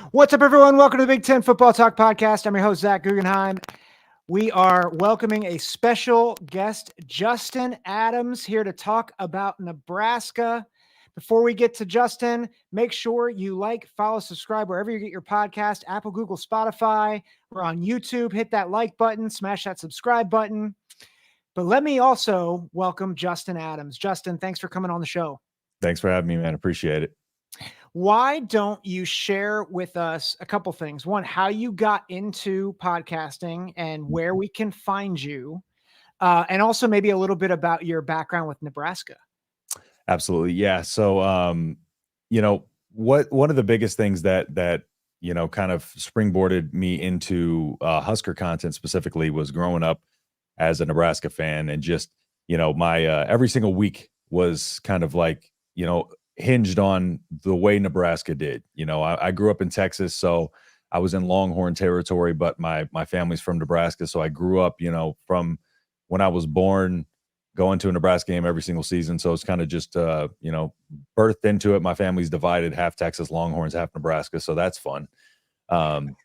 What's up, everyone? Welcome to the Big Ten Football Talk Podcast. I'm your host, Zach Guggenheim. We are welcoming a special guest, Justin Adams, here to talk about Nebraska. Before we get to Justin, make sure you like, follow, subscribe wherever you get your podcast, Apple, Google, Spotify. We're on YouTube. Hit that like button, smash that subscribe button. But let me also welcome Justin Adams. Justin, thanks for coming on the show. Thanks for having me, man. Appreciate it. Why don't you share with us a couple things? One, how you got into podcasting and where we can find you, and also maybe a little bit about your background with Nebraska. Absolutely. Yeah. So, one of the biggest things that kind of springboarded me into Husker content specifically was growing up as a Nebraska fan, and just, my every single week was kind of like, hinged on the way Nebraska did. I grew up in Texas, so I was in Longhorn territory, but my family's from Nebraska. So I grew up, from when I was born, going to a Nebraska game every single season. So it's kind of just, birthed into it. My family's divided, half Texas Longhorns, half Nebraska. So that's fun. And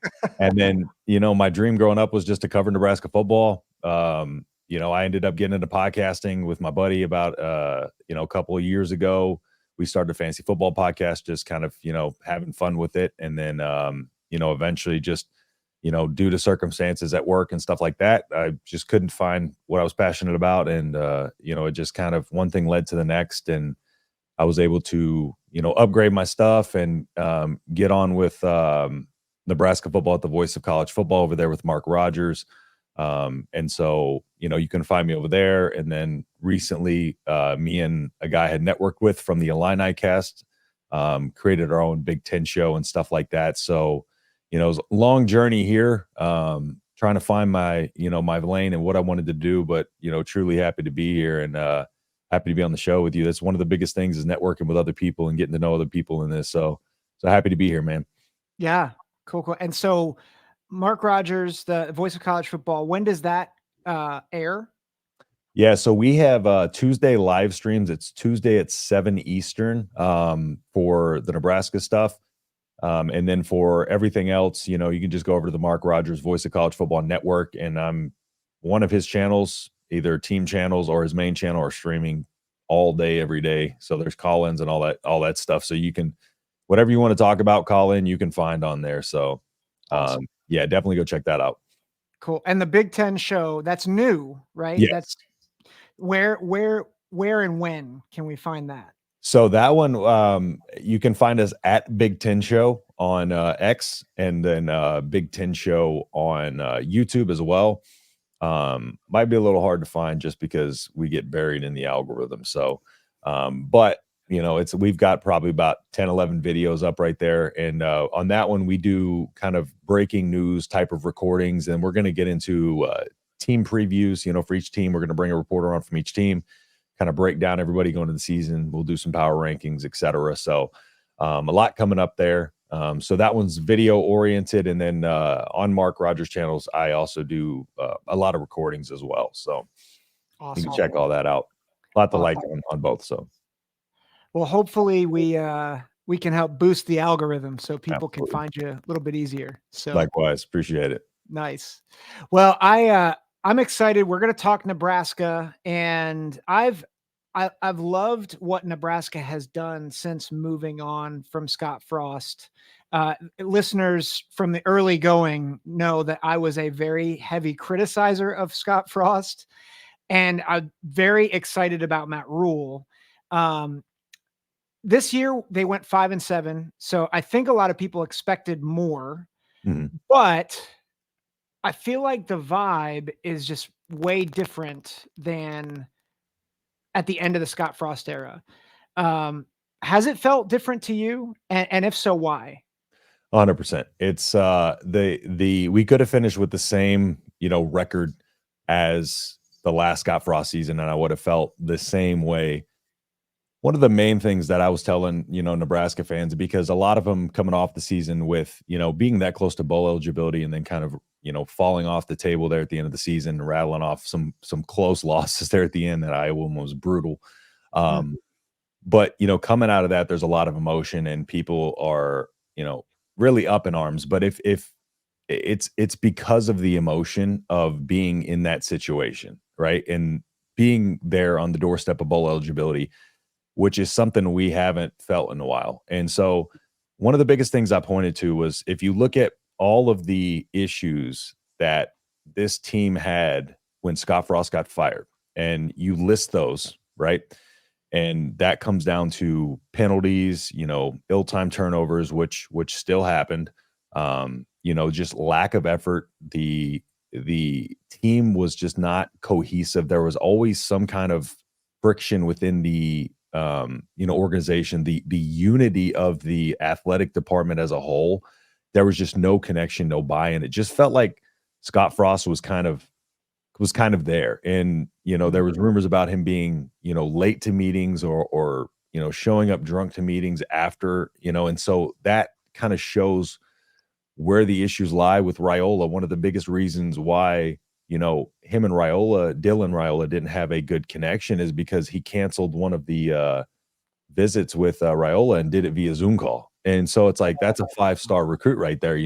then, my dream growing up was just to cover Nebraska football. I ended up getting into podcasting with my buddy about, a couple of years ago. We started a fantasy football podcast, just kind of, having fun with it. And then, eventually just, due to circumstances at work and stuff like that, I just couldn't find what I was passionate about. And, it just kind of one thing led to the next. And I was able to, upgrade my stuff and get on with Nebraska football at the Voice of College Football over there with Mark Rogers. And so, you can find me over there. And then recently, me and a guy I had networked with from the Illini cast, created our own Big Ten show and stuff like that. So, it was a long journey here, trying to find my lane and what I wanted to do, but, truly happy to be here and, happy to be on the show with you. That's one of the biggest things, is networking with other people and getting to know other people in this. So happy to be here, man. Yeah, cool. And so Mark Rogers, the Voice of College Football, when does that air? Yeah, so we have Tuesday live streams. It's Tuesday at 7 Eastern for the Nebraska stuff. And then for everything else, you can just go over to the Mark Rogers Voice of College Football Network, and I'm one of his channels, either team channels or his main channel, or streaming all day, every day. So there's call-ins and all that stuff. So you can, whatever you want to talk about, call in, you can find on there. So Awesome. yeah, definitely go check that out. Cool. And the Big Ten show, that's new, right? Yes. That's where and when can we find that? So that one, you can find us at Big Ten Show on X, and then Big Ten Show on YouTube as well. Might be a little hard to find just because we get buried in the algorithm. So, but we've got probably about 10, 11 videos up right there. And on that one, we do kind of breaking news type of recordings, and we're going to get into team previews. For each team, we're going to bring a reporter on from each team, kind of break down everybody going to the season. We'll do some power rankings, etc. So a lot coming up there. So that one's video oriented. And then on Mark Rogers channels, I also do a lot of recordings as well. So Awesome. you can check all that out. A lot to like on both. So, well, hopefully we can help boost the algorithm so people Absolutely. can find you a little bit easier. So likewise, appreciate it. Nice. Well, I'm excited. We're going to talk Nebraska, and I've loved what Nebraska has done since moving on from Scott Frost. Listeners from the early going know that I was a very heavy criticizer of Scott Frost, and I'm very excited about Matt Rhule. This year they went 5-7, so I think a lot of people expected more, but I feel like the vibe is just way different than at the end of the Scott Frost era. Has it felt different to you? And if so, why? 100%. It's we could have finished with the same, record as the last Scott Frost season, and I would have felt the same way. One of the main things that I was telling, Nebraska fans, because a lot of them coming off the season with, being that close to bowl eligibility and then kind of, falling off the table there at the end of the season, rattling off some close losses there at the end. That Iowa one was brutal. But, coming out of that, there's a lot of emotion, and people are, really up in arms. But if it's because of the emotion of being in that situation, right? And being there on the doorstep of bowl eligibility, which is something we haven't felt in a while. And so one of the biggest things I pointed to was if you look at all of the issues that this team had when Scott Frost got fired, and you list those, right? And that comes down to penalties, ill-timed turnovers, which still happened. Just lack of effort. The team was just not cohesive. There was always some kind of friction within the organization, the unity of the athletic department as a whole. There was just no connection, no buy-in. It just felt like Scott Frost was kind of there. And, there was rumors about him being, late to meetings or showing up drunk to meetings after, and so that kind of shows where the issues lie with Riola. One of the biggest reasons why, him and Dylan Riola didn't have a good connection is because he canceled one of the visits with Riola and did it via Zoom call. And so it's like, that's a 5-star recruit right there,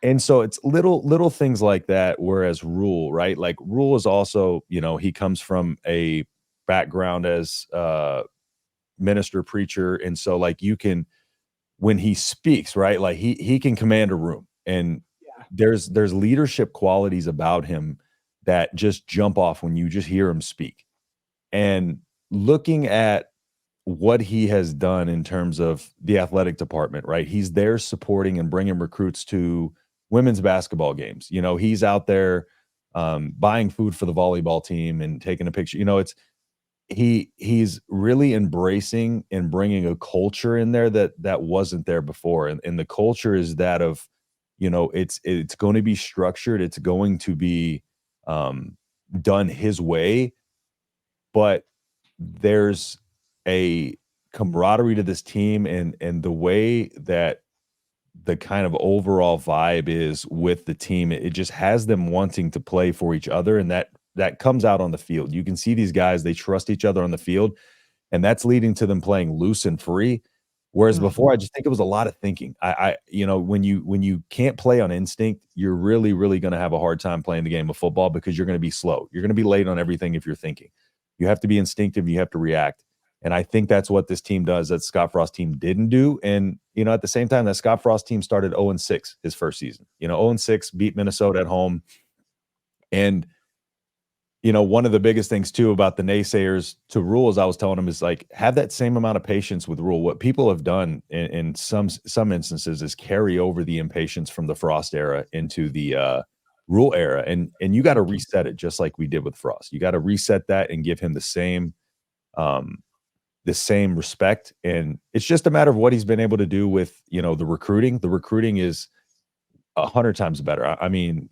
And so it's little things like that. Whereas Rhule, right? Like Rhule is also, he comes from a background as minister, preacher. And so like when he speaks, right? Like he can command a room. And Yeah. there's leadership qualities about him that just jump off when you just hear him speak. And looking at what he has done in terms of the athletic department, right? He's there supporting and bringing recruits to women's basketball games. He's out there buying food for the volleyball team and taking a picture. He's really embracing and bringing a culture in there that wasn't there before. And the culture is that of, it's going to be structured. It's going to be done his way, but there's a camaraderie to this team and the way that the kind of overall vibe is with the team. It just has them wanting to play for each other, and that comes out on the field. You can see these guys, they trust each other on the field, and that's leading to them playing loose and free. Whereas before, I just think it was a lot of thinking. When you can't play on instinct, you're really, really going to have a hard time playing the game of football because you're going to be slow. You're going to be late on everything if you're thinking. You have to be instinctive. You have to react. And I think that's what this team does that Scott Frost team didn't do. And, at the same time, that Scott Frost team started 0-6 his first season. 0-6, beat Minnesota at home. And one of the biggest things too about the naysayers to Rhule, as I was telling them, is like have that same amount of patience with Rhule. What people have done in some instances is carry over the impatience from the Frost era into the Rhule era, and you got to reset it just like we did with Frost. You got to reset that and give him the same respect. And it's just a matter of what he's been able to do with the recruiting. The recruiting is 100 times better. I mean,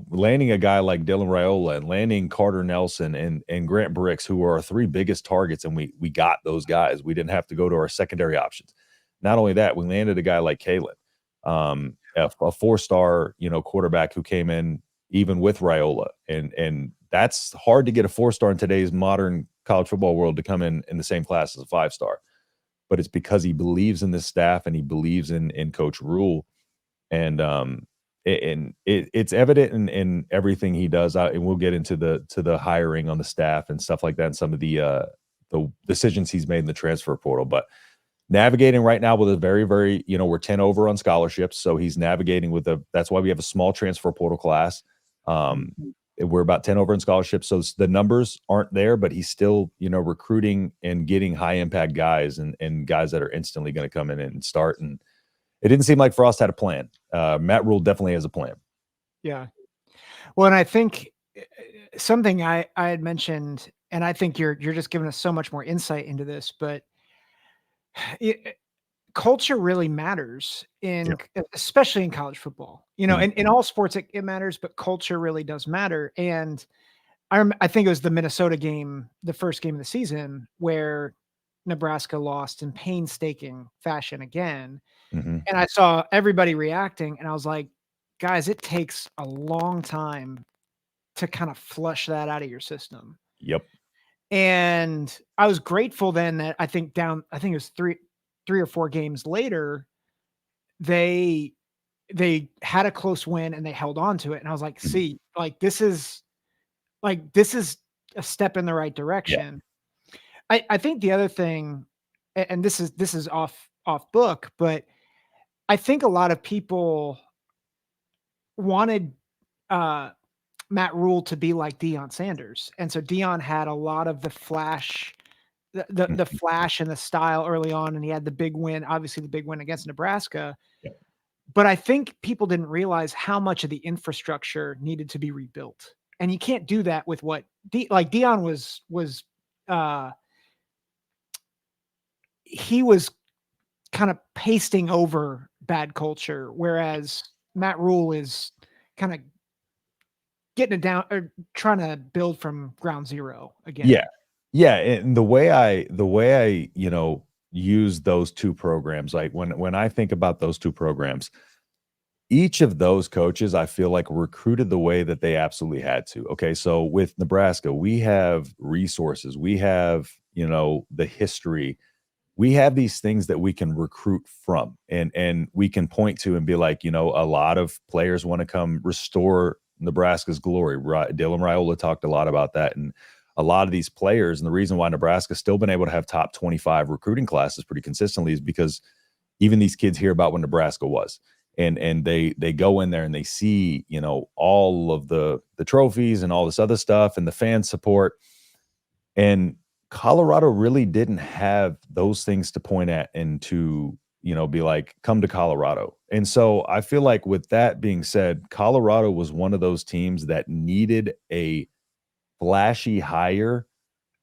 landing a guy like Dylan Riola and landing Carter Nelson and Grant Bricks, who are our 3 biggest targets, and we got those guys. We didn't have to go to our secondary options. Not only that, we landed a guy like Kalen, a 4-star, quarterback who came in even with Riola, and that's hard to get a 4-star in today's modern college football world to come in the same class as a 5-star. But it's because he believes in this staff and he believes in Coach Rhule. And it's evident in everything he does. And we'll get into the hiring on the staff and stuff like that, and some of the decisions he's made in the transfer portal. But navigating right now with a very, very, we're 10 over on scholarships, so he's navigating with that's why we have a small transfer portal class. We're about 10 over in scholarships, so the numbers aren't there, but he's still, recruiting and getting high impact guys and guys that are instantly going to come in and start. And it didn't seem like Frost had a plan. Matt Rhule definitely has a plan. Yeah. Well, and I think something I had mentioned, and I think you're just giving us so much more insight into this, but culture really matters especially in college football. In all sports it matters, but culture really does matter. And I think it was the Minnesota game, the first game of the season, where Nebraska lost in painstaking fashion again. And I saw everybody reacting, and I was like, guys, it takes a long time to kind of flush that out of your system. Yep. And I was grateful then that I think it was three or four games later they had a close win and they held on to it. And I was like, Mhm. see, this is a step in the right Yeah. direction. I think the other thing, and this is off book, but I think a lot of people wanted uh, Matt Rhule to be like Deion Sanders, and so Deion had a lot of the flash, the Mhm. flash and the style early on, and he had the big win, obviously the big win against Nebraska. Yeah. But I think people didn't realize how much of the infrastructure needed to be rebuilt, and you can't do that with what like Deion was uh, he was kind of pasting over bad culture, whereas Matt Rhule is kind of getting it down or trying to build from ground zero Yeah. again. Yeah, and the way I, use those 2 programs, like, when I think about those 2 programs, each of those coaches, I feel like, recruited the way that they absolutely had to. Okay, so with Nebraska, we have resources, we have, the history, we have these things that we can recruit from, and we can point to and be like, a lot of players want to come restore Nebraska's glory. Dylan Raiola talked a lot about that, and a lot of these players, and the reason why Nebraska's still been able to have top 25 recruiting classes pretty consistently is because even these kids hear about what Nebraska was. And they go in there and they see, all of the trophies and all this other stuff and the fan support. And Colorado really didn't have those things to point at and to, be like, come to Colorado. And so I feel like, with that being said, Colorado was one of those teams that needed a flashy hire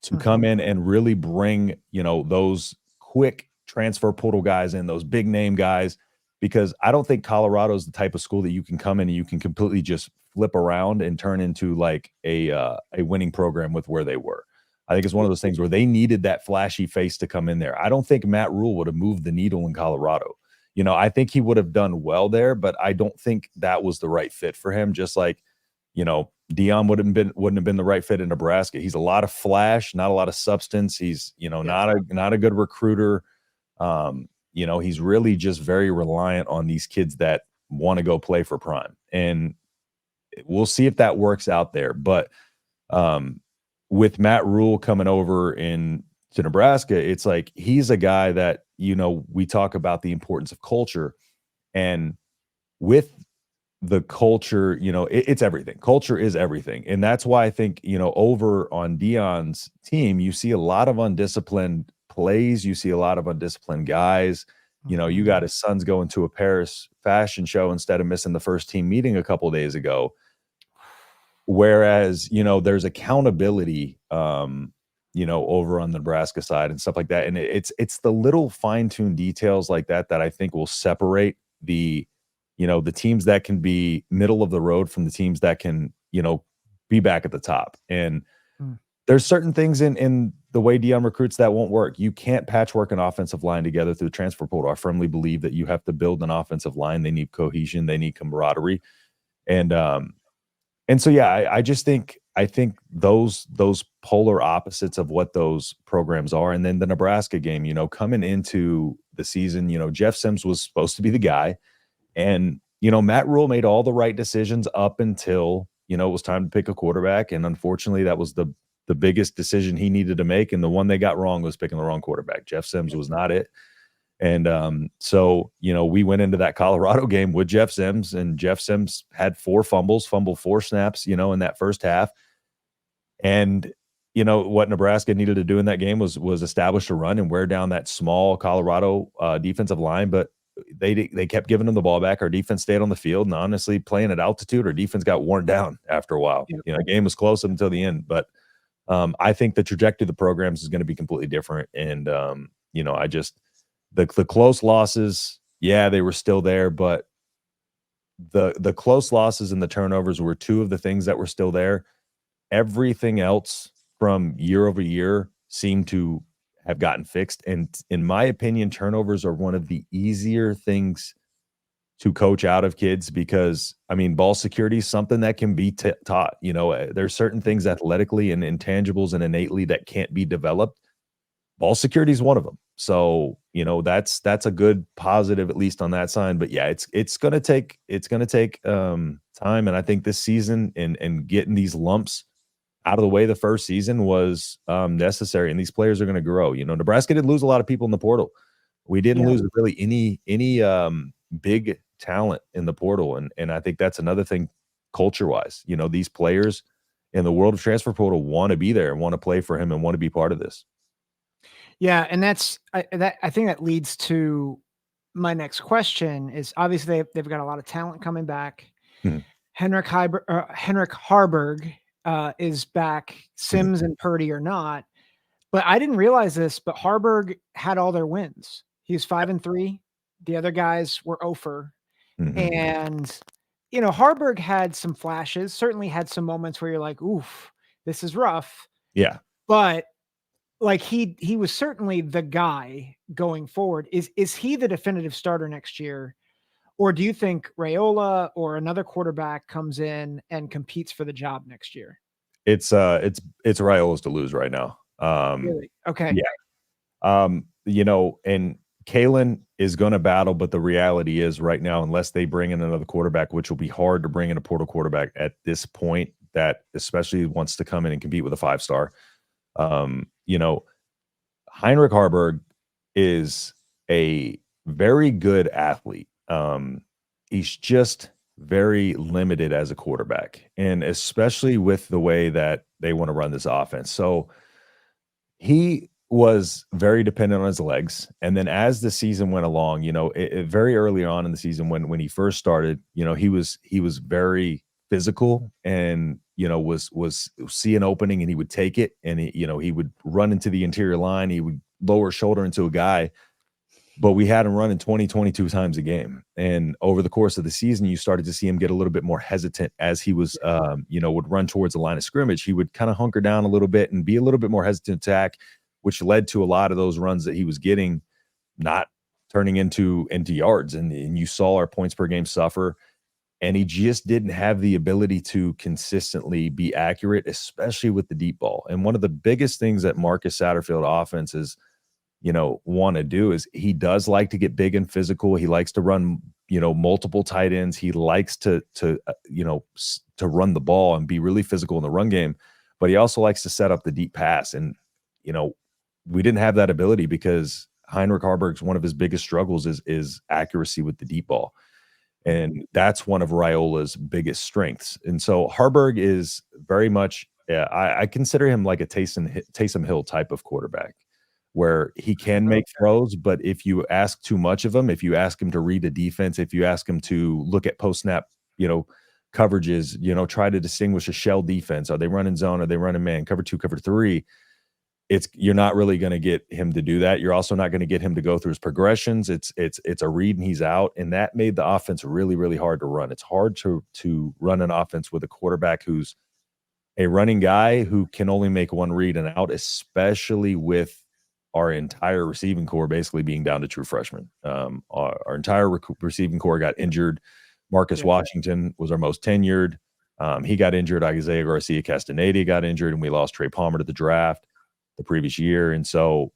to come Mhm. in and really bring, those quick transfer portal guys in, those big name guys, because I don't think Colorado's the type of school that you can come in and you can completely just flip around and turn into like a winning program with where they were. I think it's one of those things where they needed that flashy face to come in there. I don't think Matt Rhule would have moved the needle in Colorado. I think he would have done well there, but I don't think that was the right fit for him. Just like, Dion wouldn't have been the right fit in Nebraska. He's a lot of flash, not a lot of substance. He's, Yeah. not a good recruiter. He's really just very reliant on these kids that want to go play for Prime. And we'll see if that works out there. But um, with Matt Rhule coming over to Nebraska, it's like he's a guy that, we talk about the importance of culture. And with the culture, it's everything. Culture is everything. And that's why I think, over on Dion's team, you see a lot of undisciplined plays. You see a lot of undisciplined guys. You got Mhm. his sons going to a Paris fashion show instead of missing the first team meeting a couple days ago. Whereas, there's accountability, over on the Nebraska side and stuff like that. And it's the little fine-tuned details like that that I think will separate the teams that can be middle of the road from the teams that can, be back at the top. And Mm. there's certain things in the way Dion recruits that won't work. You can't patchwork an offensive line together through the transfer portal. I firmly believe that you have to build an offensive line. They need cohesion. They need camaraderie. And so, yeah, I just think those polar opposites of what those programs are. And then the Nebraska game, coming into the season, Jeff Sims was supposed to be the guy. And, Matt Rhule made all the right decisions up until, it was time to pick a quarterback. And unfortunately, that was the biggest decision he needed to make. And the one they got wrong was picking the wrong quarterback. Jeff Sims was not it. And so, we went into that Colorado game with Jeff Sims, and Jeff Sims had 4 fumbled 4 snaps, in that first half. And what Nebraska needed to do in that game was establish a run and wear down that small Colorado defensive line, but they kept giving them the ball back. Our defense stayed on the field, and honestly, playing at altitude, our defense got worn down after a while. Yep. The game was close up until the end, but I think the trajectory of the programs is going to be completely different. And I just the close losses, yeah, they were still there, but the close losses and the turnovers were 2 of the things that were still there. Everything else from year over year seemed to have gotten fixed. And in my opinion, turnovers are one of the easier things to coach out of kids because, I mean, ball security is something that can be taught. There's certain things athletically and intangibles and innately that can't be developed. Ball security is one of them. So, that's a good positive, at least on that side. But yeah, it's gonna take time. And I think this season and getting these lumps out of the way the first season was necessary, and these players are gonna grow. Nebraska did lose a lot of people in the portal. We didn't Yeah. lose really any big talent in the portal, and I think that's another thing culture-wise. These players in the world of transfer portal wanna be there and wanna play for him and wanna be part of this. Yeah, and I think that leads to my next question is obviously they've got a lot of talent coming back. Mhm, Henrik Harburg is back. mhm, Sims and Purdy are not. But I didn't realize this, but Harburg had all their wins. He was 5-3. The other guys were 0 for. mhm. And Harburg had some flashes. Certainly had some moments where you're like, "Oof, this is rough." Yeah. But like he was certainly the guy going forward. Is he the definitive starter next year? Or do you think Raiola or another quarterback comes in and competes for the job next year? It's Raiola's to lose right now. Really? Okay. Yeah. And Kalen is gonna battle, but the reality is right now, unless they bring in another quarterback, which will be hard to bring in a portal quarterback at this point, that especially wants to come in and compete with a 5-star. Um, you know, Heinrich Harburg is a very good athlete. He's just very limited as a quarterback, and especially with the way that they want to run this offense. So he was very dependent on his legs, and then as the season went along, very early on in the season when he first started, he was very physical and was see an opening and he would take it, and he would run into the interior line, he would lower shoulder into a guy, but we had him running 20, 22 times a game. And over the course of the season, you started to see him get a little bit more hesitant as he was, would run towards the line of scrimmage. He would kind of hunker down a little bit and be a little bit more hesitant to attack, which led to a lot of those runs that he was getting not turning into yards. And you saw our points per game suffer. And he just didn't have the ability to consistently be accurate, especially with the deep ball. And one of the biggest things that Marcus Satterfield offense is want to do is he does like to get big and physical. He likes to run, multiple tight ends. He likes to run the ball and be really physical in the run game, but he also likes to set up the deep pass. And, we didn't have that ability because Heinrich Harburg's one of his biggest struggles is accuracy with the deep ball. And that's one of Raiola's biggest strengths. And so Harburg is very much, I consider him like a Taysom Hill type of quarterback, where he can make throws, but if you ask too much of him, if you ask him to read a defense, if you ask him to look at post snap, coverages, try to distinguish a shell defense. Are they running zone? Are they running man? Cover 2, cover 3? You're not really going to get him to do that. You're also not going to get him to go through his progressions. It's a read and he's out, and that made the offense really, really hard to run. It's hard to run an offense with a quarterback who's a running guy who can only make one read and out, especially with our entire receiving core basically being down to true freshmen. Our entire receiving core got injured. Marcus Washington was our most tenured. He got injured. Isaiah Garcia Castaneda got injured, and we lost Trey Palmer to the draft the previous year. And so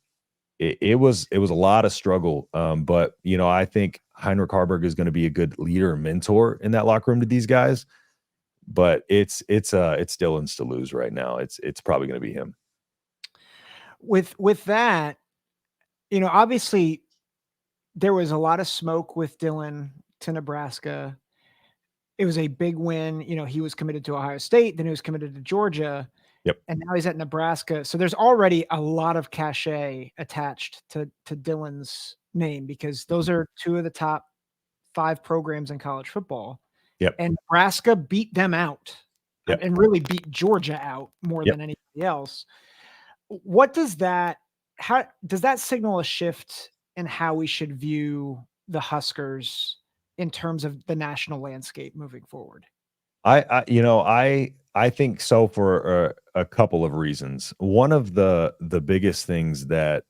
it was a lot of struggle. But I think Heinrich Harburg is going to be a good leader and mentor in that locker room to these guys. But it's Dylan's to lose right now. It's probably going to be him. With that, obviously there was a lot of smoke with Dylan to Nebraska. It was a big win. He was committed to Ohio State, then he was committed to Georgia, Yep. and now he's at Nebraska. So there's already a lot of cachet attached to Dylan's name because those are two of the top 5 programs in college football. Yep. And Nebraska beat them out. Yep. And really beat Georgia out more than anybody else. How does that signal a shift in how we should view the Huskers in terms of the national landscape moving forward? I think so for a couple of reasons. One of the biggest things that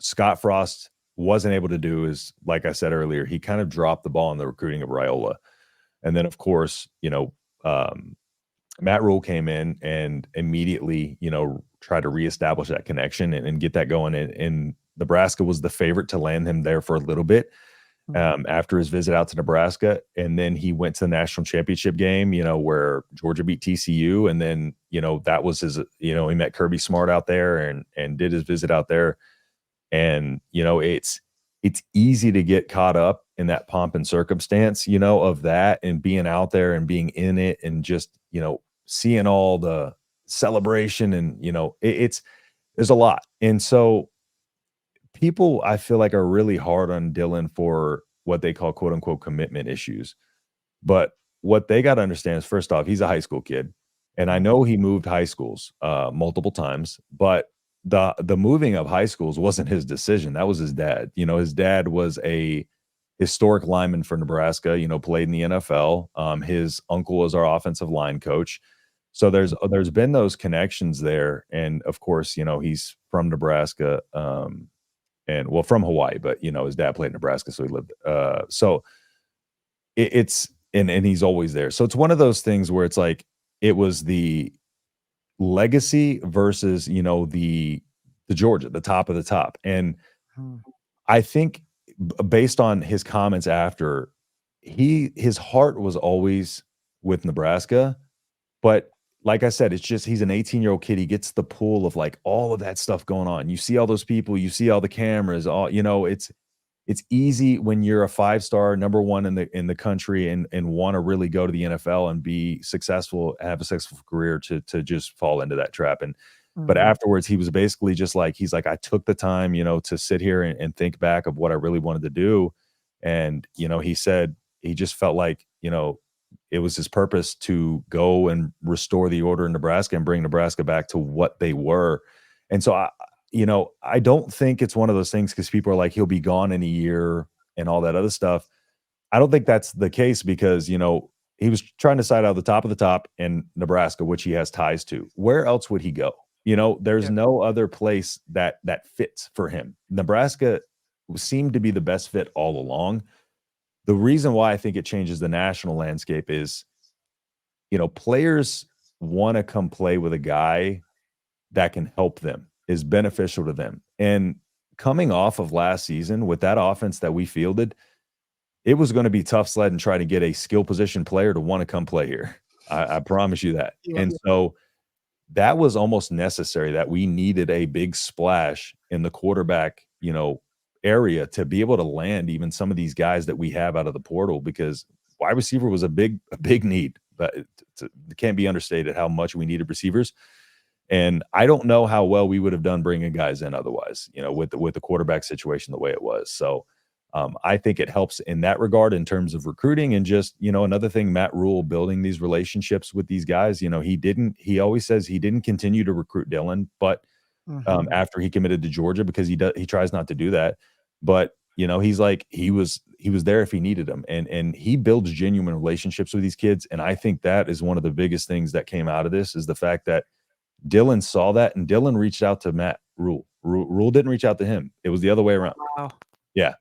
Scott Frost wasn't able to do is, like I said earlier, he kind of dropped the ball in the recruiting of Raiola, and then of course Matt Rhule came in and immediately, tried to reestablish that connection and get that going. And Nebraska was the favorite to land him there for a little bit after his visit out to Nebraska. And then he went to the national championship game, where Georgia beat TCU. And then, that was his, he met Kirby Smart out there and did his visit out there. And, it's easy to get caught up in that pomp and circumstance, of that and being out there and being in it and just, seeing all the celebration and, there's a lot. And so people, I feel like, are really hard on Dylan for what they call quote unquote commitment issues. But what they got to understand is, first off, he's a high school kid. And I know he moved high schools multiple times, but the moving of high schools wasn't his decision. That was his dad. His dad was a historic lineman for Nebraska, played in the NFL. His uncle was our offensive line coach. So there's been those connections there. And of course, he's from Nebraska. And well, from Hawaii, but his dad played in Nebraska, so he lived. So it's and he's always there. So it's one of those things where it's like it was the legacy versus the Georgia, the top of the top. And I think based on his comments after, his heart was always with Nebraska, but like I said, it's just he's an 18-year-old kid. He gets the pull of like all of that stuff going on. You see all those people, you see all the cameras, it's easy when you're a 5-star number one in the country and want to really go to the NFL and be successful, have a successful career to just fall into that trap. And but afterwards he was basically just like, he's like, I took the time, to sit here and think back of what I really wanted to do. And, he said he just felt like, it was his purpose to go and restore the order in Nebraska and bring Nebraska back to what they were. And so I don't think it's one of those things because people are like, he'll be gone in a year and all that other stuff. I don't think that's the case because, he was trying to decide out the top of the top in Nebraska, which he has ties to. Where else would he go? There's no other place that fits for him. Nebraska seemed to be the best fit all along. The reason why I think it changes the national landscape is, players want to come play with a guy that can help them, is beneficial to them. And coming off of last season with that offense that we fielded, it was going to be tough sledding trying to get a skill position player to want to come play here. I promise you that. Yeah. And so that was almost necessary, that we needed a big splash in the quarterback, area to be able to land even some of these guys that we have out of the portal, because wide receiver was a big need, but it can't be understated how much we needed receivers. And I don't know how well we would have done bringing guys in otherwise, with the quarterback situation the way it was. So I think it helps in that regard in terms of recruiting. And just, another thing, Matt Rhule building these relationships with these guys. He always says he didn't continue to recruit Dylan, but after he committed to Georgia, because he tries not to do that. But, he's like, he was there if he needed him, and he builds genuine relationships with these kids. And I think that is one of the biggest things that came out of this, is the fact that Dylan saw that, and Dylan reached out to Matt Rhule. Rhule didn't reach out to him. It was the other way around. Wow. Yeah.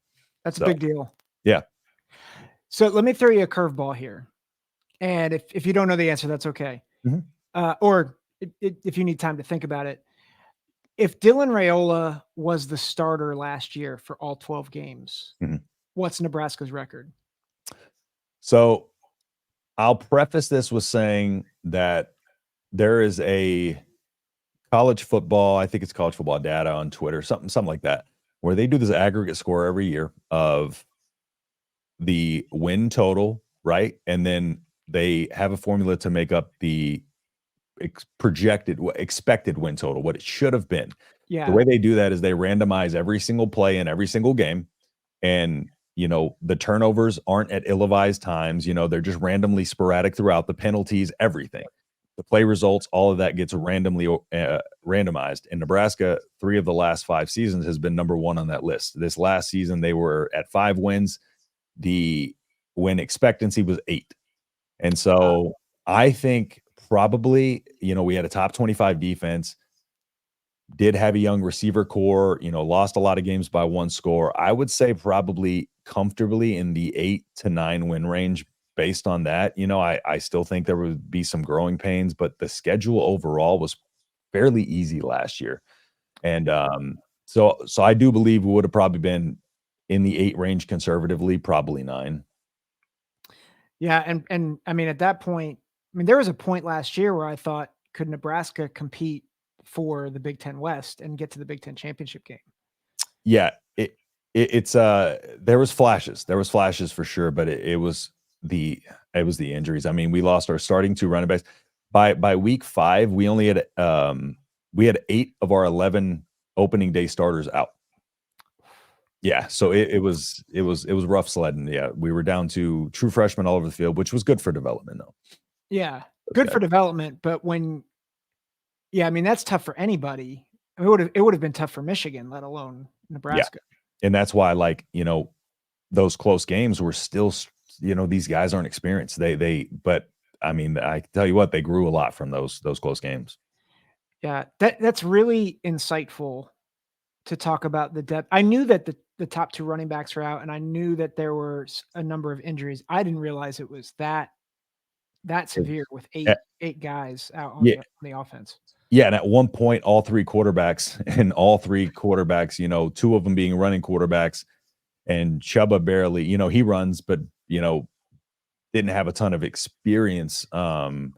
That's a big deal. Yeah. So let me throw you a curveball here. And if you don't know the answer, that's okay. Or if you need time to think about it. If Dylan Raiola was the starter last year for all 12 games, what's Nebraska's record? So I'll preface this with saying that there is a college football, I think it's college football data on Twitter, something like that, where they do this aggregate score every year of the win total, right? And then they have a formula to make up the expected win total, what it should have been. Yeah. The way they do that is they randomize every single play in every single game. And, the turnovers aren't at ill-advised times. They're just randomly sporadic throughout, the penalties, everything. The play results, all of that gets randomly randomized. In Nebraska, 3 of the last 5 seasons has been number 1 on that list. This last season, they were at 5 wins. The win expectancy was 8. And so I think probably, we had a top 25 defense, did have a young receiver core, lost a lot of games by 1 score. I would say probably comfortably in the 8 to 9 win range based on that, I still think there would be some growing pains, but the schedule overall was fairly easy last year. And so I do believe we would have probably been in the 8 range conservatively, probably 9. Yeah, and I mean, at that point, I mean, there was a point last year where I thought, could Nebraska compete for the Big Ten West and get to the Big Ten championship game? Yeah, it's there was flashes. There was flashes for sure, but it was the injuries. I mean, we lost our starting 2 running backs. By week 5, we had 8 of our 11 opening day starters out. Yeah, so it was rough sledding. Yeah, we were down to true freshmen all over the field, which was good for development though. Yeah, Those good guys. for development, but yeah, I mean, that's tough for anybody. I mean, it would have been tough for Michigan, let alone Nebraska. And that's why, like, those close games were still, these guys aren't experienced. But I mean, I tell you what, they grew a lot from those close games. Yeah, that's really insightful to talk about the depth. I knew that the top 2 running backs were out, and I knew that there were a number of injuries. I didn't realize it was that severe with Eh, eight guys out on Yeah, the offense. yeah, and at one point, all 3 quarterbacks, 2 of them being running quarterbacks, and Chuba barely, he runs, but didn't have a ton of experience. And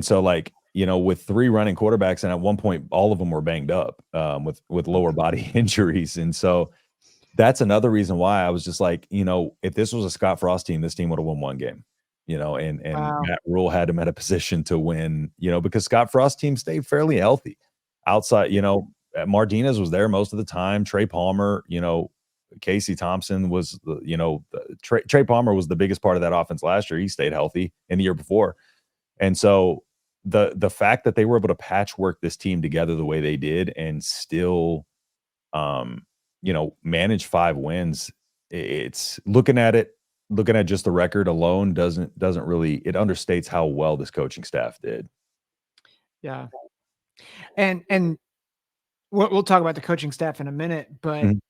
so, like, with 3 running quarterbacks, and at one point, all of them were banged up with lower body injuries, and so that's another reason why I was just like, if this was a Scott Frost team, this team would have won 1 game, and Wow. Matt Rhule had him at a position to win, because Scott Frost team stayed fairly healthy. Outside, Martinez was there most of the time. Trey Palmer, Casey Thompson was Trey Palmer was the biggest part of that offense last year. He stayed healthy in the year before. And so the fact that they were able to patchwork this team together the way they did and still manage 5 wins, it's looking at just the record alone doesn't really, it understates how well this coaching staff did. Yeah. And we'll talk about the coaching staff in a minute, but Mhm.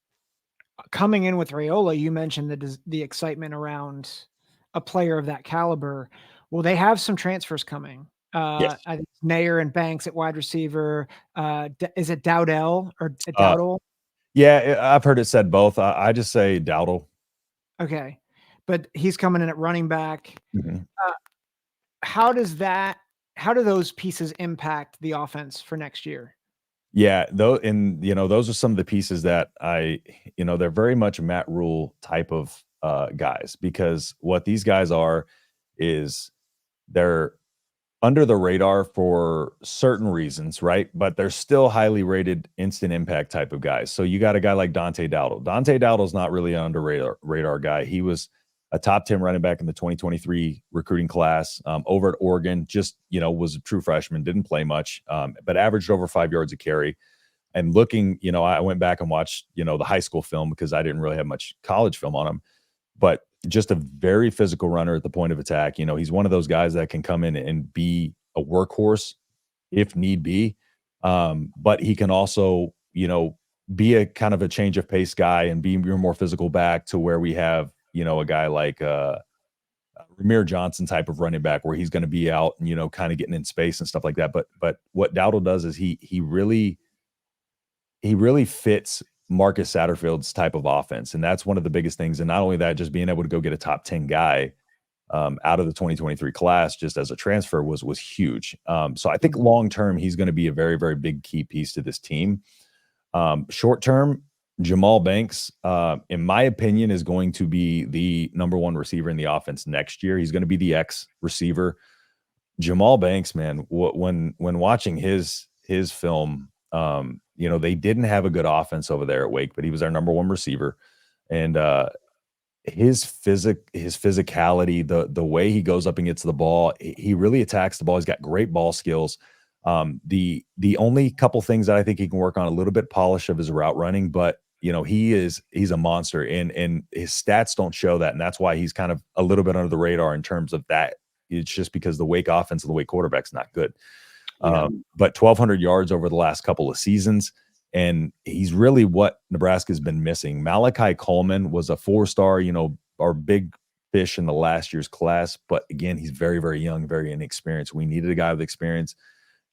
coming in with Raiola, you mentioned the excitement around a player of that caliber. Well, they have some transfers coming. Yes. I think Nair and Banks at wide receiver. Is it Dowdell or Uh, Dowdle? yeah, I've heard it said both. I just say Dowdle. Okay, but he's coming in at running back. Mhm. Uh, how does that? How do those pieces impact the offense for next year? Yeah, though, and those are some of the pieces that they're very much Matt Rhule type of guys, because what these guys are is they're under the radar for certain reasons, right? But they're still highly rated instant impact type of guys. So you got a guy like Dante Dowdle. Dante Dowdle's not really an under radar guy. He was a top 10 running back in the 2023 recruiting class over at Oregon. Just, was a true freshman, didn't play much, but averaged over 5 yards a carry. And looking, I went back and watched, the high school film because I didn't really have much college film on him, but just a very physical runner at the point of attack. He's one of those guys that can come in and be a workhorse if need be. But he can also, be a kind of a change of pace guy and be your more physical back, to where we have, a guy like Ramir Johnson type of running back, where he's going to be out and, kind of getting in space and stuff like that. But what Dowdle does is he really fits Marcus Satterfield's type of offense. And that's one of the biggest things. And not only that, just being able to go get a top 10 guy out of the 2023 class just as a transfer was huge. So I think long term, he's going to be a very, very big key piece to this team. Short term, Jamal Banks, in my opinion, is going to be the number 1 receiver in the offense next year. He's going to be the X receiver. Jamal Banks, man, when watching his film, they didn't have a good offense over there at Wake, but he was our number 1 receiver. And his physicality, the way he goes up and gets the ball, he really attacks the ball. He's got great ball skills. The only couple things that I think he can work on a little bit, polish of his route running, but he's a monster, and his stats don't show that, and that's why he's kind of a little bit under the radar in terms of that. It's just because the Wake offense and the Wake quarterback's not good. Yeah. But 1,200 yards over the last couple of seasons, and he's really what Nebraska's been missing. Malachi Coleman was a 4-star, our big fish in the last year's class. But again, he's very, very young, very inexperienced. We needed a guy with experience.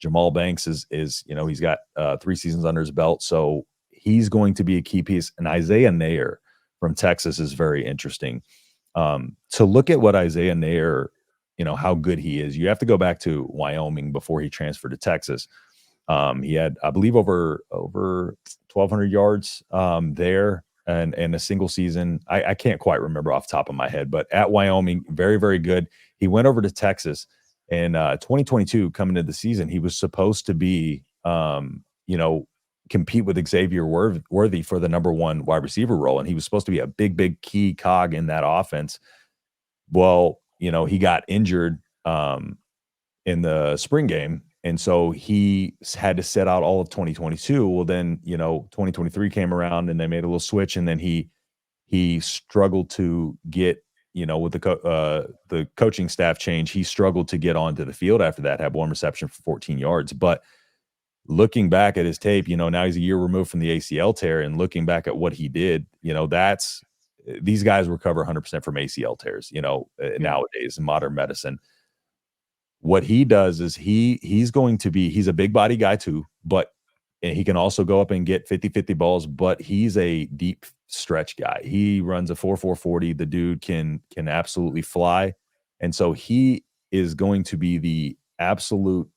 Jamal Banks is he's got 3 seasons under his belt, so he's going to be a key piece. And Isaiah Nair from Texas is very interesting. To look at what Isaiah Nair, how good he is, you have to go back to Wyoming before he transferred to Texas. He had, I believe, over 1,200 yards there, and a single season. I can't quite remember off the top of my head, but at Wyoming, very, very good. He went over to Texas in 2022. Coming into the season, he was supposed to be, compete with Xavier Worthy for the number 1 wide receiver role, and he was supposed to be a big, big key cog in that offense. Well, he got injured in the spring game, and so he had to sit out all of 2022. Well, then 2023 came around, and they made a little switch, and then he struggled to get, with the coaching staff change, he struggled to get onto the field after that. Had 1 reception for 14 yards, but looking back at his tape, now he's a year removed from the ACL tear, and looking back at what he did, these guys recover 100% from ACL tears, nowadays in modern medicine. What he does is he's a big body guy too, but he can also go up and get 50-50 balls, but he's a deep stretch guy. He runs a 4.40. The dude can absolutely fly. And so he is going to be the absolute,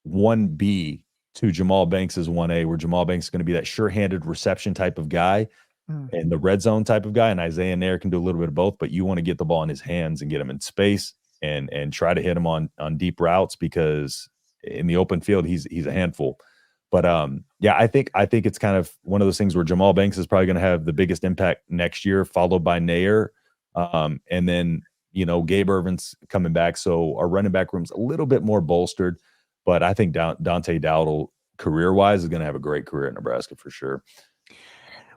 1B to Jamal Banks' 1A, where Jamal Banks is going to be that sure-handed reception type of guy and the red zone type of guy. And Isaiah Nair can do a little bit of both, but you want to get the ball in his hands and get him in space and try to hit him on deep routes, because in the open field, he's a handful. But I think it's kind of one of those things where Jamal Banks is probably going to have the biggest impact next year, followed by Nair. And then, Gabe Irvin's coming back. So our running back room's a little bit more bolstered, but I think Dante Dowdle, career-wise, is going to have a great career at Nebraska for sure.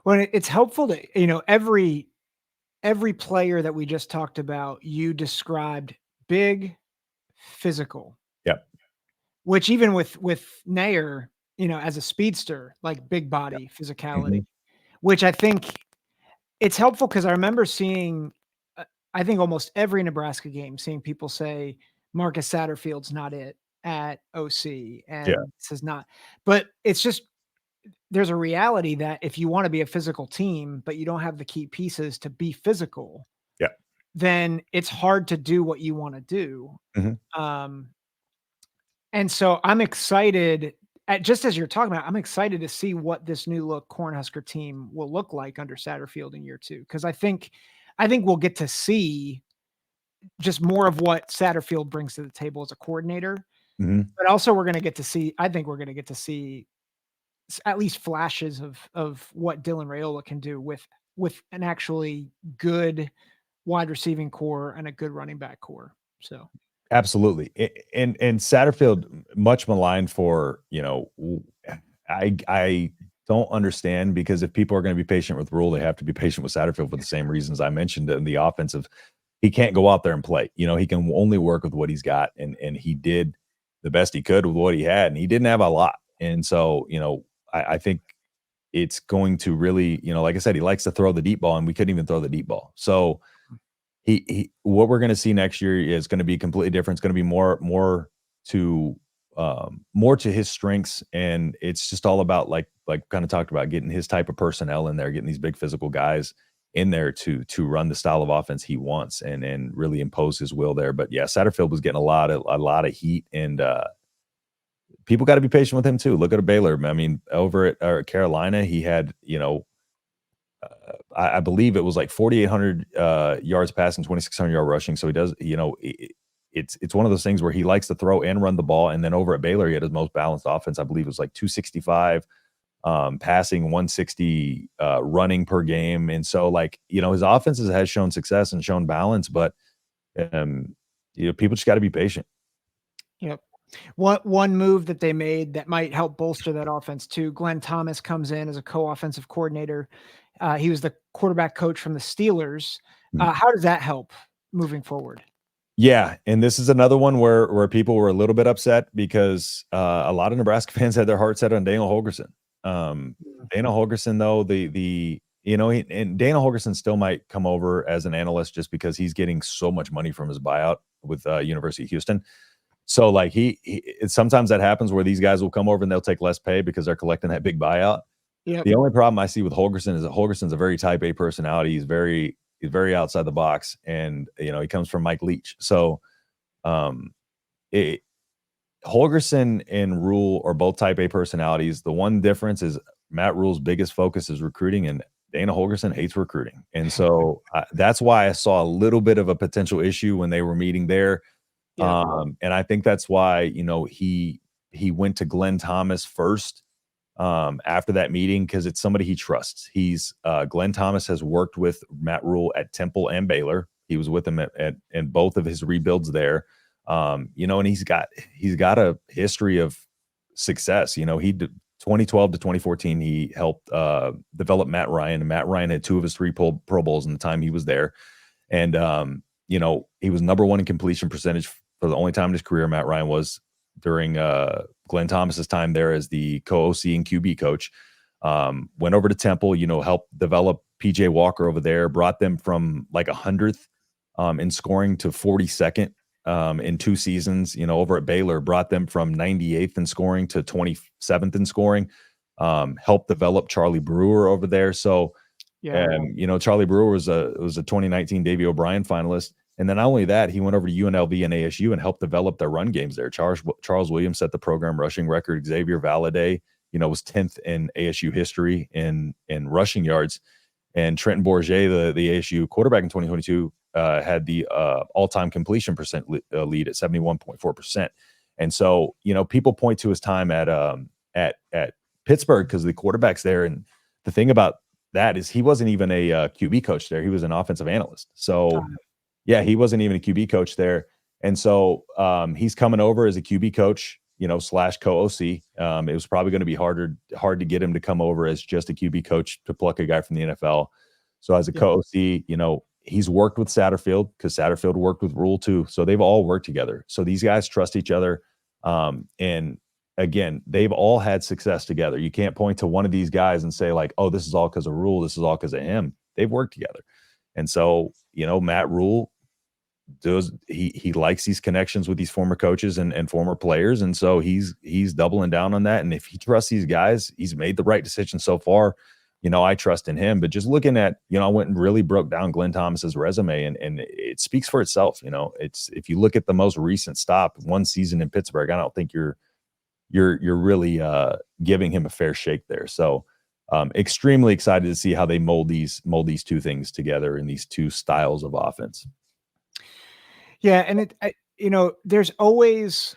Well, it's helpful to, every player that we just talked about, you described big, physical. Yep. Which even with Nair, as a speedster, like big body physicality, which I think it's helpful, because I remember seeing, I think almost every Nebraska game, seeing people say Marcus Satterfield's not it at OC, and this is not. But it's just, there's a reality that if you want to be a physical team, but you don't have the key pieces to be physical, then it's hard to do what you want to do. And so I'm excited, just as you're talking about, I'm excited to see what this new look Cornhusker team will look like under Satterfield in year 2. Because I think we'll get to see just more of what Satterfield brings to the table as a coordinator. But also I think we're going to get to see at least flashes of what Dylan Raiola can do with an actually good wide receiving core and a good running back core. So absolutely. And Satterfield, much maligned for, I don't understand, because if people are going to be patient with Rhule, they have to be patient with Satterfield for the same reasons I mentioned in the offensive. He can't go out there and play. He can only work with what he's got, and he did the best he could with what he had, and he didn't have a lot. And so, I think it's going to really, like I said, he likes to throw the deep ball, and we couldn't even throw the deep ball. So what we're going to see next year is going to be completely different. It's going to be more to his strengths, and it's just all about like kind of talked about, getting his type of personnel in there, getting these big physical guys in there to run the style of offense he wants and really impose his will there. But yeah, Satterfield was getting a lot of heat, and people got to be patient with him too. Look at Baylor. I mean, over at Carolina, he had, I believe it was like 4,800 yards passing, 2,600 yard rushing. So he does, it's one of those things where he likes to throw and run the ball. And then over at Baylor, he had his most balanced offense. I believe it was like 265 passing, 160 running per game. And so, his offenses has shown success and shown balance, but people just got to be patient. Yep. One move that they made that might help bolster that offense too, Glenn Thomas comes in as a co-offensive coordinator. He was the quarterback coach from the Steelers. How does that help moving forward? Yeah, and this is another one where people were a little bit upset, because a lot of Nebraska fans had their heart set on Daniel Holgorsen. Daniel Holgorsen, though, and Dana Holgerson still might come over as an analyst just because he's getting so much money from his buyout with University of Houston. So like sometimes that happens where these guys will come over and they'll take less pay because they're collecting that big buyout. Yep. The only problem I see with Holgerson is that Holgerson's a very type A personality. He's very outside the box, and he comes from Mike Leach. So Holgerson and Rhule are both type A personalities. The one difference is Matt Rhule's biggest focus is recruiting, and Dana Holgerson hates recruiting. And so that's why I saw a little bit of a potential issue when they were meeting there. Yeah. And I think that's why, he went to Glenn Thomas first after that meeting, because it's somebody he trusts. Glenn Thomas has worked with Matt Rhule at Temple and Baylor. He was with him in both of his rebuilds there. And he's got a history of success. He did 2012 to 2014, he helped develop Matt Ryan, and Matt Ryan had 2 of his 3 Pro Bowls in the time he was there. And, he was number 1 in completion percentage for the only time in his career. Matt Ryan was during Glenn Thomas's time there as the co-OC and QB coach. Went over to Temple, helped develop PJ Walker over there, brought them from like 100th in scoring to 42nd in 2 seasons. Over at Baylor, brought them from 98th in scoring to 27th in scoring. Helped develop Charlie Brewer over there. So, Charlie Brewer was a 2019 Davey O'Brien finalist. And then not only that, he went over to UNLV and ASU and helped develop their run games there. Charles Williams set the program rushing record. Xavier Valladay, was 10th in ASU history in rushing yards. And Trenton Bourget, the ASU quarterback in 2022, had the all-time completion percent lead at 71.4%. And so, people point to his time at Pittsburgh because the quarterback's there. And the thing about that is he wasn't even a QB coach there. He was an offensive analyst. So, yeah, he wasn't even a QB coach there. And so he's coming over as a QB coach, / co-OC. It was probably going to be hard to get him to come over as just a QB coach to pluck a guy from the NFL. So as a co-OC, he's worked with Satterfield because Satterfield worked with Rhule too. So they've all worked together. So these guys trust each other. And again, they've all had success together. You can't point to one of these guys and say like, oh, this is all because of Rhule. This is all because of him. They've worked together. And so, Matt Rhule he likes these connections with these former coaches and former players. And so he's doubling down on that. And if he trusts these guys, he's made the right decision so far. I trust in him. But just looking at, I went and really broke down Glenn Thomas's resume, and it speaks for itself. It's, if you look at the most recent stop, 1 season in Pittsburgh, I don't think you're really giving him a fair shake there. So extremely excited to see how they mold these 2 things together in these 2 styles of offense. Yeah. And there's always,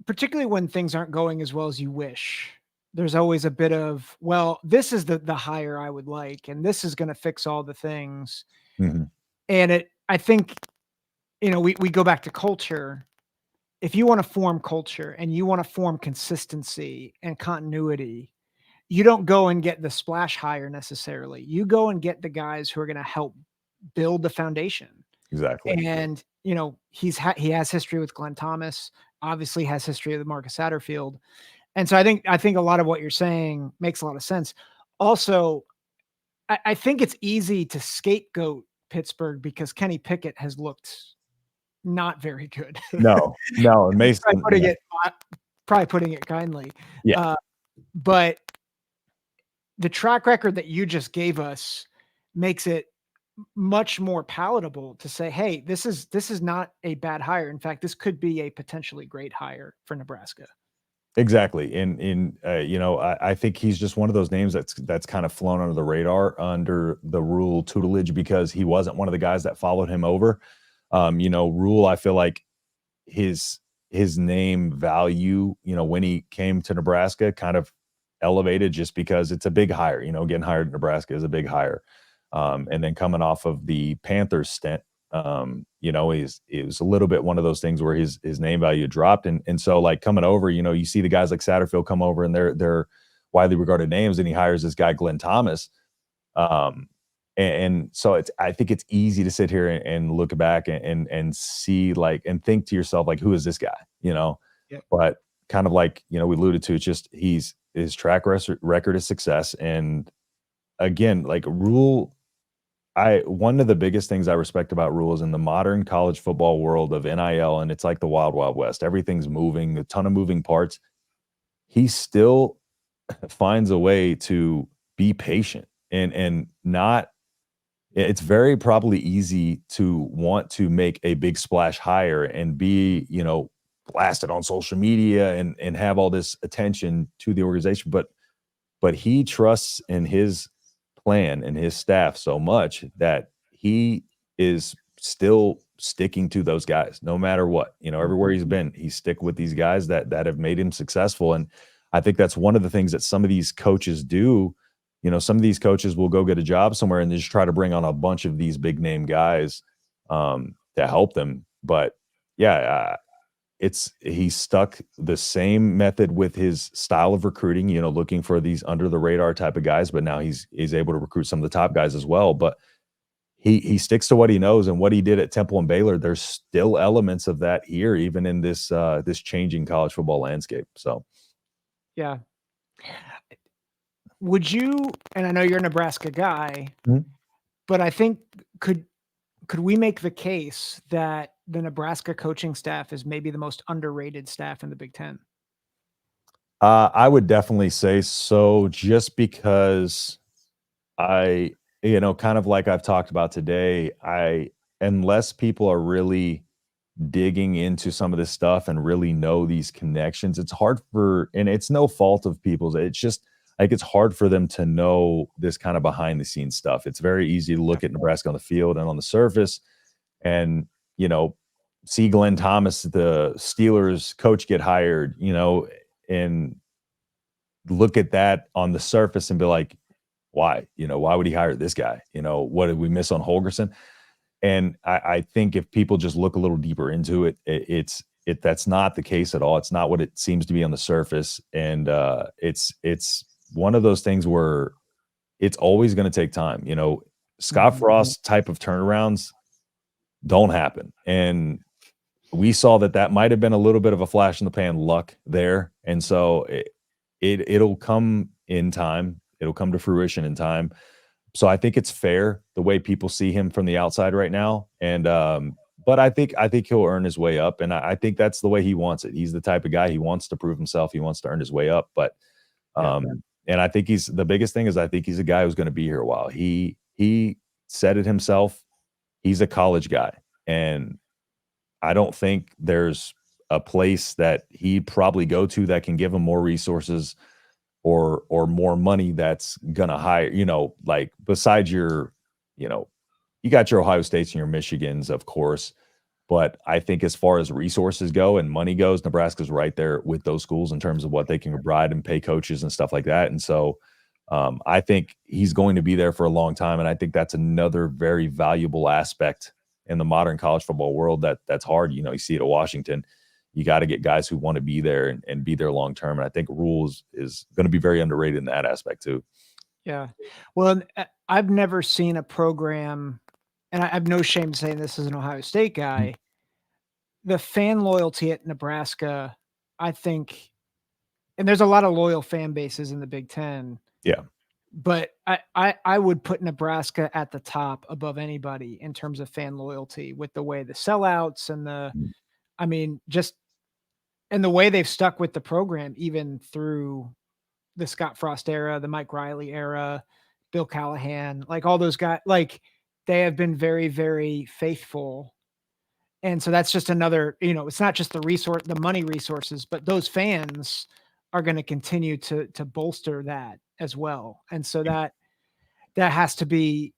particularly when things aren't going as well as you wish, there's always a bit of, well, this is the hire I would like, and this is going to fix all the things. Mm-hmm. And I think, we go back to culture. If you want to form culture and you want to form consistency and continuity, you don't go and get the splash hire necessarily. You go and get the guys who are going to help build the foundation. Exactly. And, he has history with Glenn Thomas, obviously has history with Marcus Satterfield. And so I think a lot of what you're saying makes a lot of sense. Also, I think it's easy to scapegoat Pittsburgh because Kenny Pickett has looked not very good. No, it makes probably putting it kindly. Yeah. But the track record that you just gave us makes it much more palatable to say, hey, this is not a bad hire. In fact, this could be a potentially great hire for Nebraska. Exactly. And I think he's just one of those names that's kind of flown under the radar under the Rhule tutelage because he wasn't one of the guys that followed him over. Rhule, I feel like his name value, when he came to Nebraska kind of elevated just because it's a big hire, getting hired in Nebraska is a big hire. And then coming off of the Panthers stint, it was a little bit one of those things where his name value dropped. And so like coming over, you see the guys like Satterfield come over and they're widely regarded names, and he hires this guy, Glenn Thomas. And so I think it's easy to sit here and look back and see like, and think to yourself, like, who is this guy, Yep. But kind of like, we alluded to, it's just his track record is success. And again, like Rhule, one of the biggest things I respect about Rhule is in the modern college football world of NIL, and it's like the wild, wild west. Everything's moving, a ton of moving parts. He still finds a way to be patient and not. It's very probably easy to want to make a big splash hire and be, blasted on social media and have all this attention to the organization, but he trusts in his plan and his staff so much that he is still sticking to those guys no matter what. Everywhere he's been, he stick with these guys that have made him successful. And I think that's one of the things that some of these coaches do. Some of these coaches will go get a job somewhere and they just try to bring on a bunch of these big name guys to help them. But yeah, he stuck the same method with his style of recruiting, looking for these under the radar type of guys, but now he's able to recruit some of the top guys as well. But he sticks to what he knows, and what he did at Temple and Baylor, there's still elements of that here, even in this changing college football landscape. So yeah. Would you, and I know you're a Nebraska guy, but I think could we make the case that the Nebraska coaching staff is maybe the most underrated staff in the Big Ten? I would definitely say so, just because kind of like I've talked about today, unless people are really digging into some of this stuff and really know these connections, it's hard and it's no fault of people's. It's just like it's hard for them to know this kind of behind the scenes stuff. It's very easy to look at Nebraska on the field and on the surface and, see Glenn Thomas, the Steelers coach, get hired, and look at that on the surface and be like, why? Why would he hire this guy? What did we miss on Holgerson? And I think if people just look a little deeper into it, that's not the case at all. It's not what it seems to be on the surface. And it's one of those things where it's always going to take time. Scott Frost type of turnarounds don't happen. And we saw that might have been a little bit of a flash in the pan luck there. And so it'll come in time. It'll come to fruition in time. So I think it's fair the way people see him from the outside right now. And but I think he'll earn his way up. And I think that's the way he wants it. He's the type of guy, he wants to prove himself. He wants to earn his way up. But and I think the biggest thing is I think he's a guy who's going to be here a while. He said it himself. He's a college guy. And I don't think there's a place that he'd probably go to that can give him more resources or more money that's gonna hire, like besides your, you got your Ohio States and your Michigans, of course. But I think as far as resources go and money goes, Nebraska's right there with those schools in terms of what they can provide and pay coaches and stuff like that. And so I think he's going to be there for a long time. And I think that's another very valuable aspect in the modern college football world that's hard. You see it at Washington. You got to get guys who want to be there and be there long term. And I think Rhule is going to be very underrated in that aspect too. Yeah. Well, I've never seen a program, and I have no shame saying this as an Ohio State guy. The fan loyalty at Nebraska, I think, and there's a lot of loyal fan bases in the Big Ten. Yeah. But I would put Nebraska at the top above anybody in terms of fan loyalty with the way the sellouts and and the way they've stuck with the program, even through the Scott Frost era, the Mike Riley era, Bill Callahan, like all those guys, like they have been very, very faithful. And so that's just another, it's not just the money resources, but those fans are going to continue to bolster that as well. And so that has to be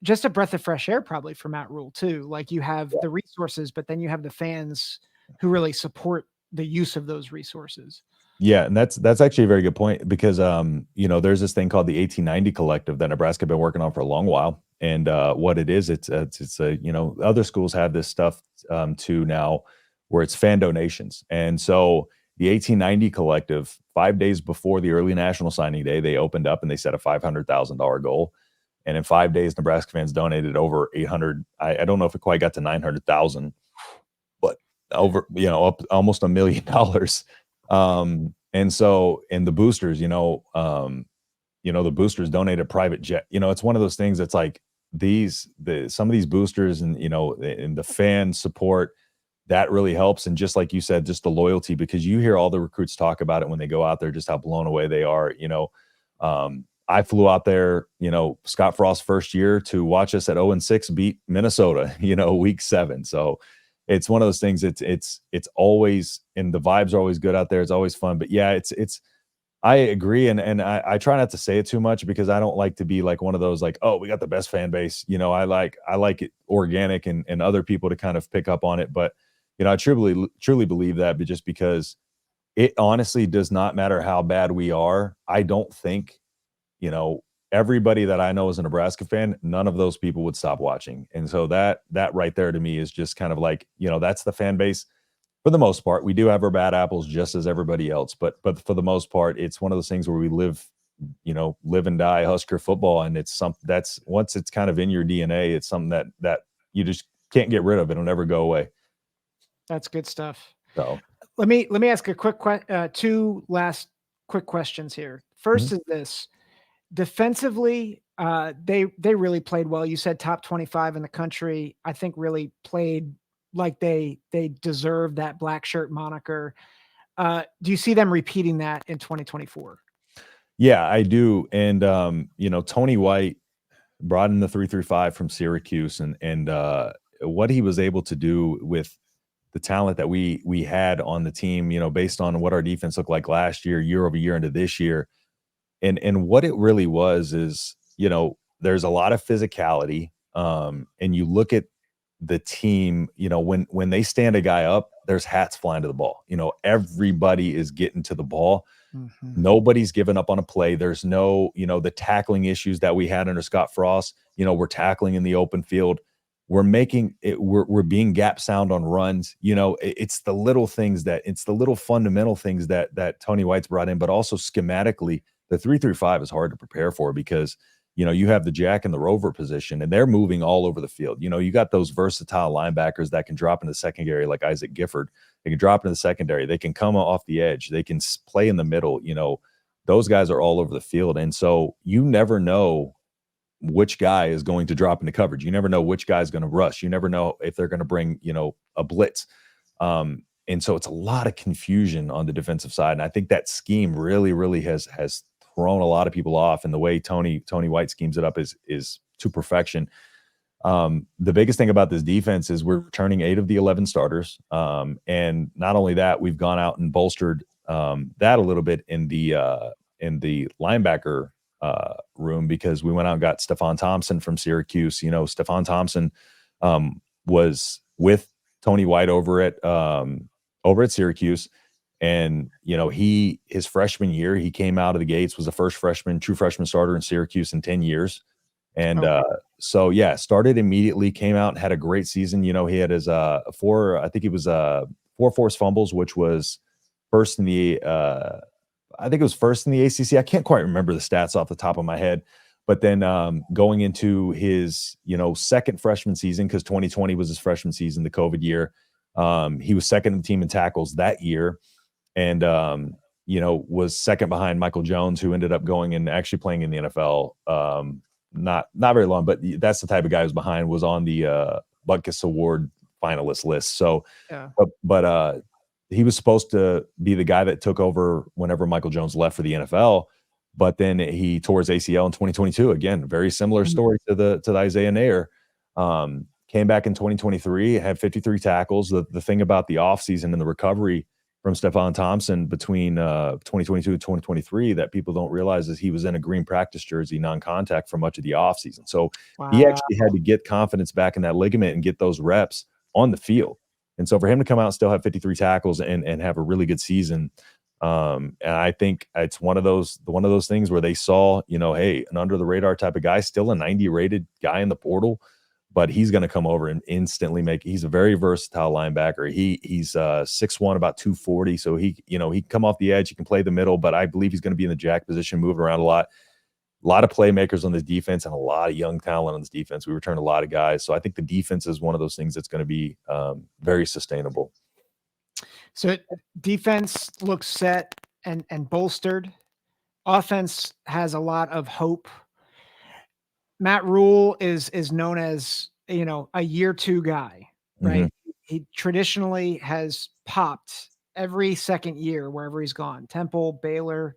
just a breath of fresh air probably for Matt Rhule too. Like you have the resources, but then you have the fans who really support the use of those resources. Yeah, and that's actually a very good point because there's this thing called the 1890 Collective that Nebraska been working on for a long while. And what it is, it's a other schools have this stuff too now, where it's fan donations. And so the 1890 Collective, 5 days before the early national signing day, they opened up and they set a $500,000 goal. And in 5 days, Nebraska fans donated over 800. I don't know if it quite got to 900,000, but over up almost $1 million. And so, and the boosters, the boosters donate a private jet. It's one of those things that's like some of these boosters and, and the fan support that really helps. And just like you said, just the loyalty, because you hear all the recruits talk about it when they go out there, just how blown away they are. I flew out there, Scott Frost's first year to watch us at 0-6 beat Minnesota, week 7. So it's one of those things. It's always, and the vibes are always good out there. It's always fun. But yeah, I agree. And I try not to say it too much because I don't like to be like one of those like, oh, we got the best fan base. I like it organic and other people to kind of pick up on it. But, I truly believe that, but just because it honestly does not matter how bad we are. I don't think, everybody that I know is a Nebraska fan, none of those people would stop watching. And so that right there to me is just kind of like, that's the fan base. For the most part, we do have our bad apples just as everybody else, but for the most part, it's one of those things where we live and die Husker football, and it's something that's, once it's kind of in your DNA, it's something that you just can't get rid of. It'll never go away. That's good stuff. So let me ask a quick two last quick questions here. First is this: defensively, they really played well. You said top 25 in the country. I think really played like they deserve that black shirt moniker. Do you see them repeating that in 2024? Yeah, I do. And Tony White brought in the 3-3-5 from Syracuse, and what he was able to do with the talent that we had on the team, based on what our defense looked like last year over year into this year. And what it really was is, there's a lot of physicality. And you look at the team, when they stand a guy up, there's hats flying to the ball. Everybody is getting to the ball. Mm-hmm. Nobody's given up on a play. There's no, the tackling issues that we had under Scott Frost. We're tackling in the open field. We're making it, we're being gap sound on runs. It's the little things it's the little fundamental things that Tony White's brought in, but also schematically, the 3-3-5 is hard to prepare for because, you have the jack and the rover position, and they're moving all over the field. You got those versatile linebackers that can drop into the secondary, like Isaac Gifford. They can drop into the secondary. They can come off the edge. They can play in the middle. Those guys are all over the field. And so you never know which guy is going to drop into coverage. You never know which guy is going to rush. You never know if they're going to bring, a blitz. And so it's a lot of confusion on the defensive side. And I think that scheme really, really has thrown a lot of people off. And the way Tony White schemes it up is to perfection. The biggest thing about this defense is we're returning 8 of the 11 starters. And not only that, we've gone out and bolstered that a little bit in the linebacker room, because we went out and got Stephon Thompson from Syracuse. Stephon Thompson was with Tony White over at Syracuse. And, his freshman year, he came out of the gates, was the first true freshman starter in Syracuse in 10 years. And so, yeah, started immediately, came out and had a great season. He had his 4 forced fumbles, which was first in the ACC. I can't quite remember the stats off the top of my head. But then going into his, second freshman season, because 2020 was his freshman season, the COVID year, he was second in the team in tackles that year. And, was second behind Michael Jones, who ended up going and actually playing in the NFL. Not very long, but that's the type of guy who's behind, was on the Butkus Award finalist list. So, yeah. but he was supposed to be the guy that took over whenever Michael Jones left for the NFL. But then he tore his ACL in 2022. Again, very similar story to the Isaiah Nair. Came back in 2023, had 53 tackles. The thing about the offseason and the recovery from Stephon Thompson between 2022 and 2023 that people don't realize is he was in a green practice jersey, non-contact, for much of the offseason. So he actually had to get confidence back in that ligament and get those reps on the field. And so for him to come out and still have 53 tackles and have a really good season, and I think it's one of those things where they saw, hey, an under the radar type of guy, still a 90 rated guy in the portal, but he's going to come over and instantly he's a very versatile linebacker. He's 6'1", about 240. So he can come off the edge, he can play the middle, but I believe he's going to be in the jack position, moving around a lot. A lot of playmakers on this defense and a lot of young talent on this defense. We returned a lot of guys. So I think the defense is one of those things that's going to be very sustainable. So defense looks set and bolstered. offense has a lot of hope. Matt Rhule is known as, a year 2 guy, Mhm. right? He traditionally has popped every second year wherever he's gone. Temple, Baylor.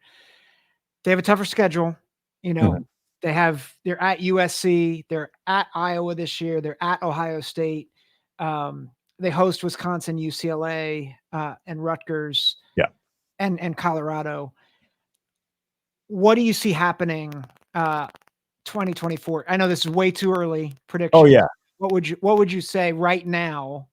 They have a tougher schedule, you know. Mhm. They're at USC, they're at Iowa this year, they're at Ohio State. They host Wisconsin, UCLA, and Rutgers Yeah. and Colorado. What do you see happening 2024? I know this is way too early Oh, prediction. yeah. What would you say right now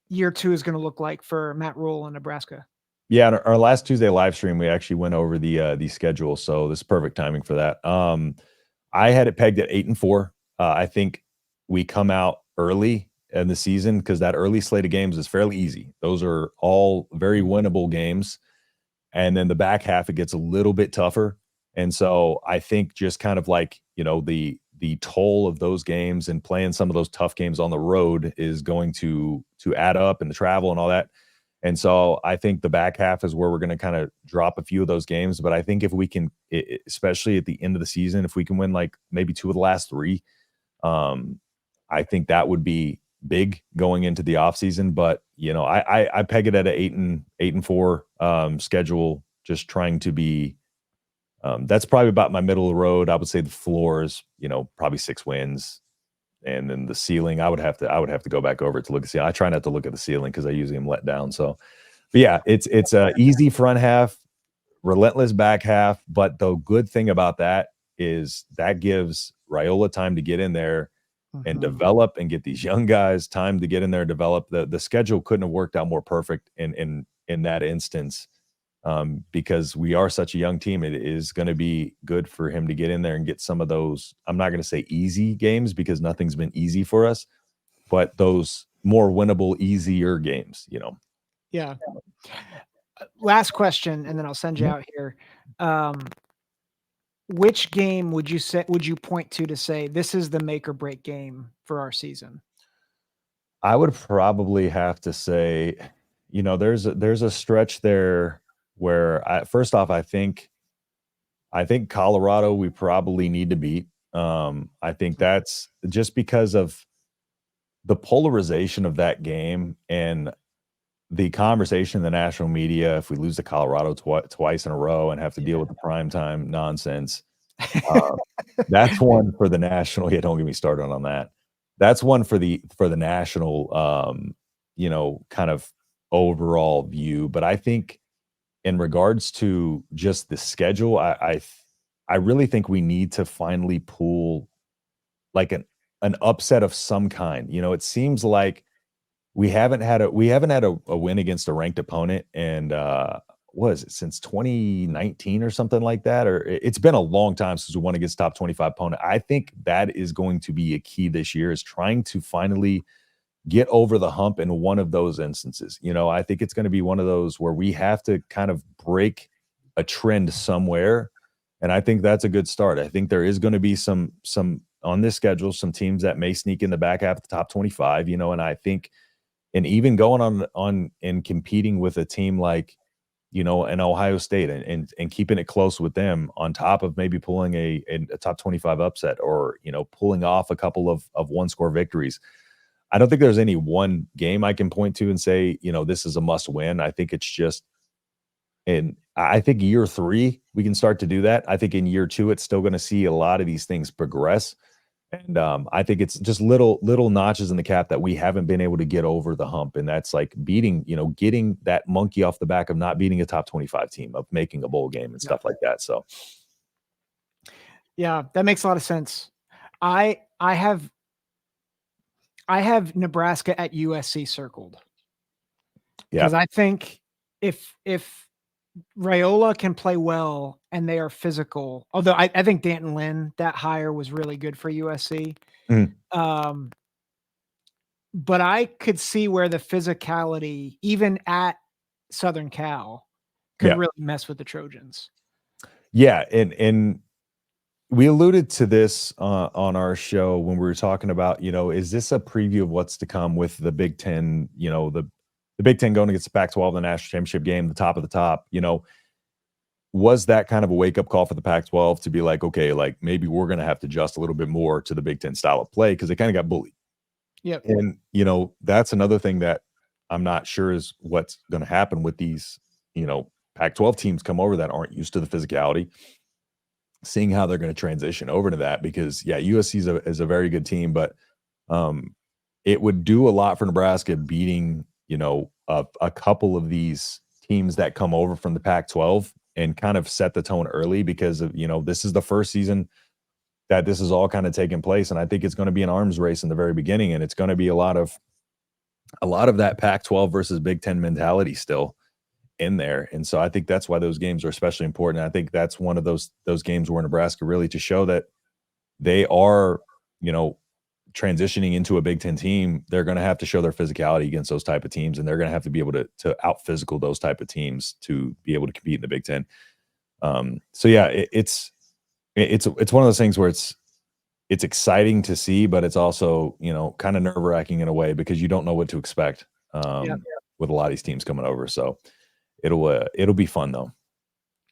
year 2 is gonna look like for Matt Rhule in Nebraska? Yeah, on our last Tuesday live stream, we actually went over the schedule, so this is perfect timing for that. I had it pegged at 8-4. I think we come out early in the season because that early slate of games is fairly easy. Those are all very winnable games, and then the back half, it gets a little bit tougher. And so I think just kind of like, the toll of those games and playing some of those tough games on the road is going to add up, and the travel and all that. And so I think the back half is where we're going to kind of drop a few of those games. But I think if we can, especially at the end of the season, if we can win like maybe 2 of the last 3, um, I think that would be big going into the offseason. But I peg it at an 8-4 schedule, just trying to be. That's probably about my middle of the road. I would say the floor is, probably 6 wins, and then the ceiling, I would have to go back over it to look at the ceiling. I try not to look at the ceiling because I usually am let down. So, but yeah, it's a easy front half, relentless back half. But the good thing about that is that gives Raiola time to get in there and Mhm. develop and get these young guys time to get in there and develop. The schedule couldn't have worked out more perfect in that instance, because we are such a young team. It is going to be good for him to get in there and get some of those. I'm not going to say easy games because nothing's been easy for us, but those more winnable, easier games. Yeah. Last question, and then I'll send you Mhm. out here. Um, which game would you point to say this is the make or break game for our season? I would probably have to say, there's a stretch there where first off, I think Colorado we probably need to beat. I think that's just because of the polarization of that game and the conversation in the national media. If we lose to Colorado twice in a row and have to deal with the primetime nonsense, uh, that's one for the national. Yeah, don't get me started on that. That's one for the national, kind of overall view. But I think in regards to just the schedule, I really think we need to finally pull like an upset of some kind. It seems like we haven't had a win against a ranked opponent, and was it since 2019 or something like that? Or it's been a long time since we won against top 25 opponent. I think that is going to be a key this year, is trying to finally get over the hump in one of those instances. I think it's going to be one of those where we have to kind of break a trend somewhere. And I think that's a good start. I think there is going to be some on this schedule, some teams that may sneak in the back half of the top 25, and I think, and even going on and competing with a team like, an Ohio State, and keeping it close with them, on top of maybe pulling a top 25 upset, or pulling off a couple of one score victories. I don't think there's any one game I can point to and say, this is a must win. I think it's just, and I think year 3 we can start to do that. I think in year 2 it's still going to see a lot of these things progress. And I think it's just little notches in the cap that we haven't been able to get over the hump. And that's like getting that monkey off the back of not beating a top 25 team, of making a bowl game and Yeah. stuff like that. So Yeah, that makes a lot of sense. I have Nebraska at USC circled yeah. because I think if Raiola can play well and they are physical, although I think Danton Lynn, that hire was really good for USC. Mhm. Um, but I could see where the physicality, even at Southern Cal, could Yeah. really mess with the Trojans. Yeah. And we alluded to this on our show when we were talking about, is this a preview of what's to come with the Big Ten, the Big Ten going against the Pac-12 in the national championship game, the top of the top. was that kind of a wake up call for the Pac-12 to be like, okay, like maybe we're going to have to adjust a little bit more to the Big Ten style of play because they kind of got bullied. Yep. And, you know, that's another thing that I'm not sure is what's going to happen with these, you know, Pac-12 teams come over that aren't used to the physicality, seeing how they're going to transition over to that because, yeah, USC is a very good team, but it would do a lot for Nebraska beating, you know, a couple of these teams that come over from the Pac-12 and kind of set the tone early because of, you know, this is the first season that this is all kind of taking place. And I think it's going to be an arms race in the very beginning. And it's going to be a lot of that Pac-12 versus Big Ten mentality still in there. And so I think that's why those games are especially important. I think that's one of those games where Nebraska really to show that they are, you know, transitioning into a Big Ten team, they're going to have to show their physicality against those type of teams, and they're going to have to be able to out physical those type of teams to be able to compete in the Big Ten. So yeah, it's one of those things where it's exciting to see, but it's also, you know, kind of nerve wracking in a way because you don't know what to expect with a lot of these teams coming over. So it'll be fun though.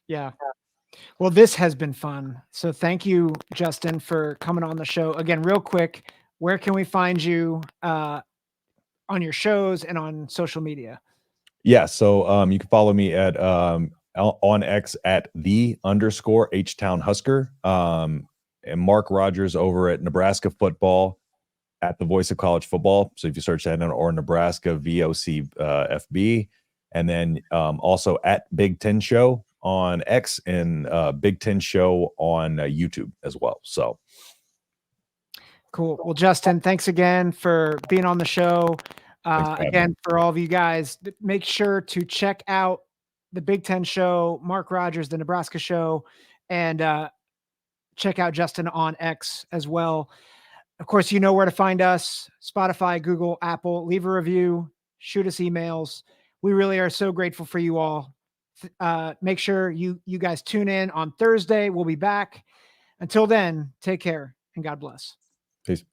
Yeah. Well, this has been fun. So thank you, Justin, for coming on the show again. Real quick, where can we find you on your shows and on social media? Yeah, so you can follow me at on X at _H-Town Husker, and Mark Rogers over at Nebraska Football at the Voice of College Football. So if you search that in, or Nebraska VOC FB, and then also at Big Ten Show on X and Big Ten Show on YouTube as well. So cool. Well, Justin, thanks again for being on the show. Again, for all of you guys, make sure to check out the Big Ten Show, Mark Rogers, the Nebraska Show, and check out Justin on X as well. Of course, you know where to find us: Spotify, Google, Apple. Leave a review, shoot us emails. We really are so grateful for you all. Make sure you guys tune in on Thursday. We'll be back. Until then, take care and God bless. peace.